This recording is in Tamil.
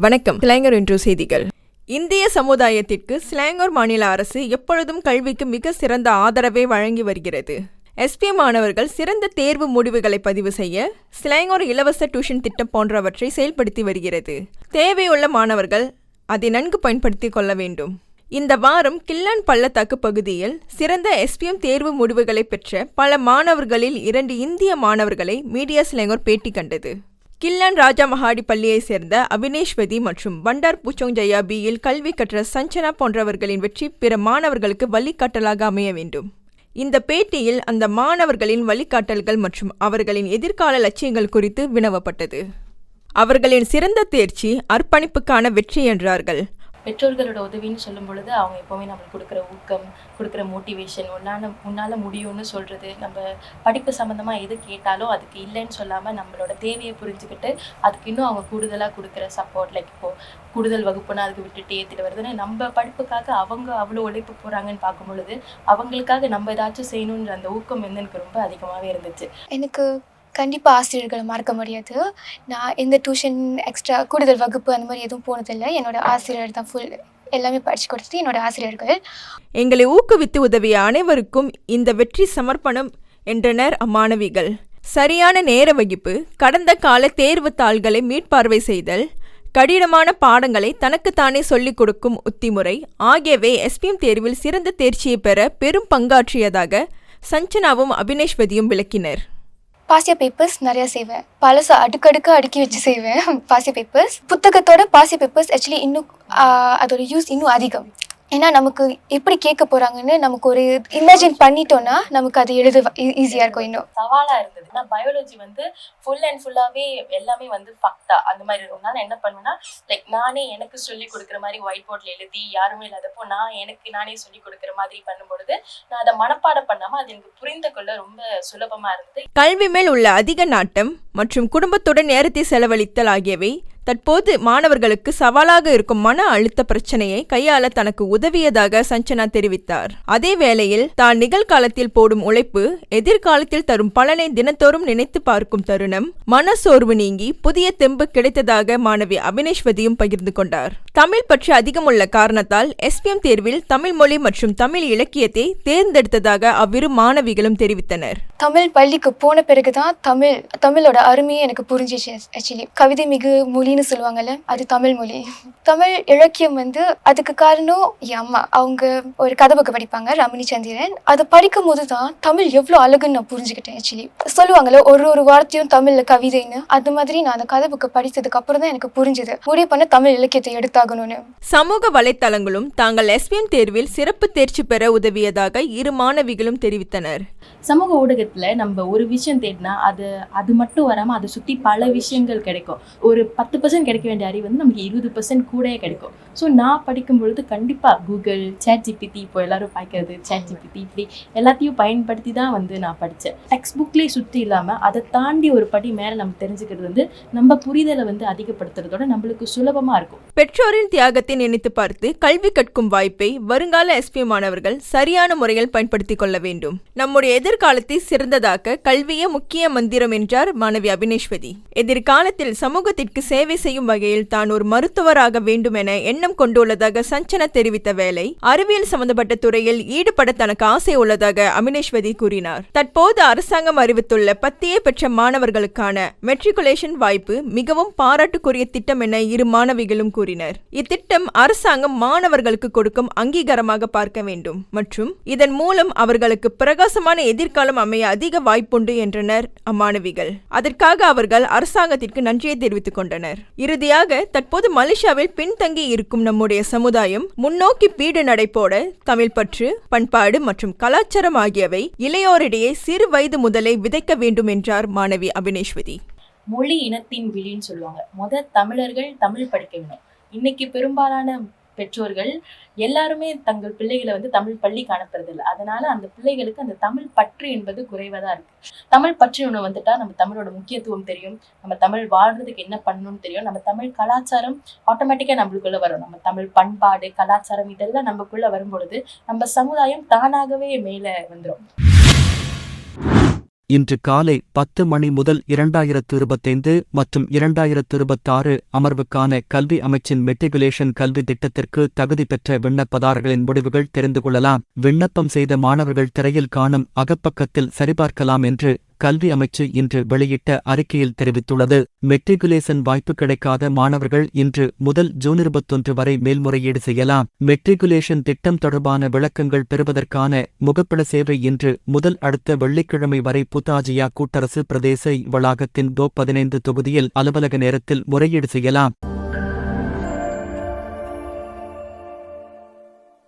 வணக்கம். ஸ்லாங்கர் இன்ட்ரோ செய்திகள். இந்திய சமுதாயத்திற்கு ஸ்லாங்கர் மாநில அரசு எப்பொழுதும் கல்விக்கு மிக சிறந்த ஆதரவை வழங்கி வருகிறது. SPM மாணவர்கள் சிறந்த தேர்வு முடிவுகளை பதிவு செய்ய ஸ்லாங்கர் இலவச டியூஷன் திட்டம் போன்றவற்றை செயல்படுத்தி வருகிறது. தேவையுள்ள மாணவர்கள் அதை நன்கு பயன்படுத்திக் கொள்ள வேண்டும். இந்த வாரம் கில்லான் பள்ளத்தாக்கு பகுதியில் சிறந்த SPM தேர்வு முடிவுகளை பெற்ற பல மாணவர்களில் 2 இந்திய மாணவர்களை மீடியா ஸ்லாங்கர் பேட்டி கண்டது. கில்லான் ராஜா மஹாடி பள்ளியை சேர்ந்த அபினேஷ்வதி மற்றும் பண்டார் பூச்சோங் ஜயா பியில் கல்வி கற்ற சஞ்சனா போன்றவர்களின் வெற்றி பிற மாணவர்களுக்கு வழிகாட்டலாக அமைய வேண்டும். இந்த பேட்டியில் அந்த மாணவர்களின் வழிகாட்டல்கள் மற்றும் அவர்களின் எதிர்கால லட்சியங்கள் குறித்து வினவப்பட்டது. அவர்களின் சிறந்த தேர்ச்சி அர்ப்பணிப்புக்கான வெற்றி என்றார்கள். பெற்றோர்களோட உதவின்னு சொல்லும் பொழுது அவங்க எப்போவுமே நம்மளுக்கு கொடுக்குற ஊக்கம், கொடுக்குற மோட்டிவேஷன், உன்னால் முடியும்னு சொல்கிறது, நம்ம படிப்பு சம்மந்தமாக எது கேட்டாலும் அதுக்கு இல்லைன்னு சொல்லாமல் நம்மளோட தேவையை புரிஞ்சுக்கிட்டு அதுக்கு இன்னும் அவங்க கூடுதலாக கொடுக்குற சப்போர்ட், லைக் இப்போது கூடுதல் வகுப்புனா அதுக்கு விட்டுட்டு ஏற்றிட்டு வருதுன்னு நம்ம படிப்புக்காக அவங்க அவ்வளோ உழைப்பு போகிறாங்கன்னு பார்க்கும் பொழுது அவங்களுக்காக நம்ம ஏதாச்சும் செய்யணுன்ற அந்த ஊக்கம் வந்து எனக்கு ரொம்ப அதிகமாகவே இருந்துச்சு. எனக்கு கண்டிப்பாக ஆசிரியர்களை மறக்க முடியாது. நான் எந்த டியூஷன் எக்ஸ்ட்ரா கூடுதல் வகுப்பு அந்த மாதிரி எதுவும் போனதில்லை. என்னோடய ஆசிரியர் தான் ஃபுல் எல்லாமே படித்து கொடுத்தது என்னோடய ஆசிரியர்கள். எங்களை ஊக்குவித்து உதவிய அனைவருக்கும் இந்த வெற்றி சமர்ப்பணம் என்றனர் அம்மாணவிகள். சரியான நேர வகிப்பு, கடந்த கால தேர்வு தாள்களை மீட்பார்வை செய்தல், கடினமான பாடங்களை தனக்குத்தானே சொல்லிக் கொடுக்கும் உத்திமுறை ஆகியவை SPM தேர்வில் சிறந்த தேர்ச்சியை பெற பெரும் பங்காற்றியதாக சஞ்சனாவும் அபினேஷ்வதியும் விளக்கினர். பாசிய பேப்பர்ஸ் நிறையா செய்வேன். பழச அடுக்கடுக்காக அடுக்கி வச்சு செய்வேன். பாசிய பேப்பர்ஸ் புத்தகத்தோட பாசிய பேப்பர்ஸ் ஆக்சுவலி இன்னும் அதோட யூஸ் இன்னும் அதிகம். ஏன்னா நமக்கு எப்படி கேட்க போகிறாங்கன்னு நமக்கு ஒரு இமேஜின் பண்ணிட்டோன்னா நமக்கு அது எழுத ஈஸியாக இருக்கும். இன்னும் சவாலாக இருந்தது. ஆனால் பயாலஜி வந்து ஃபுல் அண்ட் ஃபுல்லாகவே எல்லாமே வந்து ஃபக்டா அந்த மாதிரி இருக்கும். நான் என்ன பண்ணுவேன்னா, லைக் நானே எனக்கு சொல்லி கொடுக்குற மாதிரி ஒயிட் போர்டில் எழுதி யாருமே இல்லாதப்போ நானே சொல்லி கொடுக்குற மாதிரி பண்ணும்பொழுது நான் அதை மனப்பாடம் பண்ணாமல் அது எனக்கு புரிந்து கொள்ள ரொம்ப சுலபமாக இருந்தது. கல்வி மேல் உள்ள அதிக நாட்டம் மற்றும் குடும்பத்துடன் நேரத்தை செலவழித்தல் ஆகியவை தற்போது மாணவர்களுக்கு சவாலாக இருக்கும் மன அழுத்த பிரச்சனையை கையாள தனக்கு உதவியதாக சஞ்சனா தெரிவித்தார். அதே வேளையில் தான் நிகழ்காலத்தில் போடும் உழைப்பு எதிர்காலத்தில் தரும் பலனை தினத்தோறும் நினைத்து பார்க்கும் தருணம் மனசோர்வு நீங்கி புதிய தெம்பு கிடைத்ததாக மாணவி அபினேஷ்வதியும் பகிர்ந்து கொண்டார். தமிழ் பற்றி அதிகமுள்ள காரணத்தால் SPM தேர்வில் தமிழ் மொழி மற்றும் தமிழ் இலக்கியத்தை தேர்ந்தெடுத்ததாக அவ்விரு மாணவிகளும் தெரிவித்தனர். தமிழ் பள்ளிக்கு போன பிறகுதான் தமிழோட அருமையை எனக்கு புரிஞ்சிச்சு. ஆக்சுவலி கவிதை மிகு மொழின்னு சொல்லுவாங்கல்ல, அது தமிழ் மொழி. தமிழ் இலக்கியம் வந்து அதுக்கு காரணம் என் அம்மா. அவங்க ஒரு கதை புக்கு படிப்பாங்க, ரமணி சந்திரன். அதை படிக்கும் போது தான் தமிழ் எவ்வளோ அழகுன்னு நான் புரிஞ்சுக்கிட்டேன். ஆக்சுவலி சொல்லுவாங்கல்ல ஒரு வார்த்தையும் தமிழ்ல கவிதைன்னு, அது மாதிரி நான் அந்த கதை புக்கை படித்ததுக்கு அப்புறம் தான் எனக்கு புரிஞ்சது முடிவு பண்ண தமிழ் இலக்கியத்தை எடுத்தாகணும்னு. சமூக வலைத்தளங்களும் தாங்கள் SPM தேர்வில் சிறப்பு தேர்ச்சி பெற உதவியதாக இரு மாணவிகளும் தெரிவித்தனர். சமூக ஊடகத்தில் நம்ம ஒரு விஷயம் தேடினா அது மட்டும் வராமல் அதை சுற்றி பல விஷயங்கள் கிடைக்கும். ஒரு 10% கிடைக்க வேண்டிய அறிவு வந்து நமக்கு 20% கூட கிடைக்கும். ஸோ நான் படிக்கும் பொழுது கண்டிப்பாக கூகுள், ChatGPT, இப்போ எல்லாரும் பார்க்கறது ChatGPT, இப்படி எல்லாத்தையும் பயன்படுத்தி தான் வந்து நான் படித்தேன். டெக்ஸ்ட் புக்லேயே சுற்றி இல்லாமல் அதை தாண்டி ஒரு படி மேலே நம்ம தெரிஞ்சுக்கிறது வந்து நம்ம புரிதலை வந்து அதிகப்படுத்துறதோட நம்மளுக்கு சுலபமாக இருக்கும். பெற்றோரின் தியாகத்தை நினைத்து பார்த்து கல்வி கற்கும் வாய்ப்பை வருங்கால SPM மாணவர்கள் சரியான முறையில் பயன்படுத்திக் கொள்ள வேண்டும். நம்முடைய எதிர்காலத்தை சிறந்ததாக்க கல்வியே முக்கிய மந்திரம் என்றார் மாணவி அபினேஷ்வதி. எதிர்காலத்தில் சமூகத்திற்கு சேவை செய்யும் வகையில் தான் ஒரு மருத்துவராக வேண்டும் என எண்ணம் கொண்டுள்ளதாக சஞ்சனா தெரிவித்த வேளை அறிவியல் சம்பந்தப்பட்ட துறையில் ஈடுபட தனக்கு ஆசை உள்ளதாக அபினேஷ்வதி கூறினார். தற்போது அரசாங்கம் அறிவித்துள்ள 10A பெற்ற மாணவர்களுக்கான மெட்ரிகுலேஷன் வாய்ப்பு மிகவும் பாராட்டுக்குரிய திட்டம் என இரு மாணவிகளும் கூறினர். இத்திட்டம் அரசாங்கம் மாணவர்களுக்கு கொடுக்கும் அங்கீகாரமாக பார்க்க வேண்டும் மற்றும் இதன் மூலம் அவர்களுக்கு பிரகாசமான எதிர்காலம் அமைய அதிக வாய்ப்புண்டு என்றனர் அம்மாணவிகள். அதற்காக அவர்கள் அரசாங்கத்திற்கு நன்றியை தெரிவித்துக் கொண்டனர். இறுதியாக தற்போது மலேசியாவில் பின்தங்கி இருக்கும் நம்முடைய சமுதாயம் முன்னோக்கி பீடு நடைபோட தமிழ் பற்று, பண்பாடு மற்றும் கலாச்சாரம் ஆகியவை இளையோரிடையே சிறு வயது முதலே விதைக்க வேண்டும் என்றார் மாணவி அபினேஷ்வதி. மொழி இனத்தின் விழின்னு சொல்லுவாங்க. தமிழர்கள் தமிழ் படிக்க வேணும். இன்னைக்கு பெரும்பாலான பெற்றோர்கள் எல்லாருமே தங்கள் பிள்ளைகளை வந்து தமிழ் பள்ளிக்கு அனுப்புறதில்லை. அதனால அந்த பிள்ளைகளுக்கு அந்த தமிழ் பற்று என்பது குறைவாக தான் இருக்கு. தமிழ் பற்று ஒன்று வந்துட்டா நம்ம தமிழோட முக்கியத்துவம் தெரியும், நம்ம தமிழ் வாழ்றதுக்கு என்ன பண்ணணும்னு தெரியும், நம்ம தமிழ் கலாச்சாரம் ஆட்டோமேட்டிக்காக நம்மளுக்குள்ள வரும். நம்ம தமிழ் பண்பாடு, கலாச்சாரம் இதெல்லாம் நமக்குள்ள வரும்பொழுது நம்ம சமுதாயம் தானாகவே மேலே வந்துடும். இன்று காலை 10 மணி முதல் 2025 மற்றும் 2026 அமர்வுக்கான கல்வி அமைச்சின் மெட்ரிகுலேஷன் கல்வி திட்டத்திற்கு தகுதி பெற்ற விண்ணப்பதாரர்களின் முடிவுகள் தெரிந்து கொள்ளலாம். விண்ணப்பம் செய்த மாணவர்கள் திரையில் காணும் அகப்பக்கத்தில் சரிபார்க்கலாம் என்று கல்வி அமைச்சு இன்று வெளியிட்ட அறிக்கையில் தெரிவித்துள்ளது. மெட்ரிகுலேஷன் வாய்ப்பு கிடைக்காத மாணவர்கள் இன்று முதல் ஜூன் 21 வரை மேல்முறையீடு செய்யலாம். மெட்ரிகுலேஷன் திட்டம் தொடர்பான விளக்கங்கள் பெறுவதற்கான முகப்பிட சேவை இன்று முதல் அடுத்த வெள்ளிக்கிழமை வரை புத்தாஜியா கூட்டரசு பிரதேச வளாகத்தின் 15 தொகுதியில் அலுவலக நேரத்தில் முறையீடு செய்யலாம்.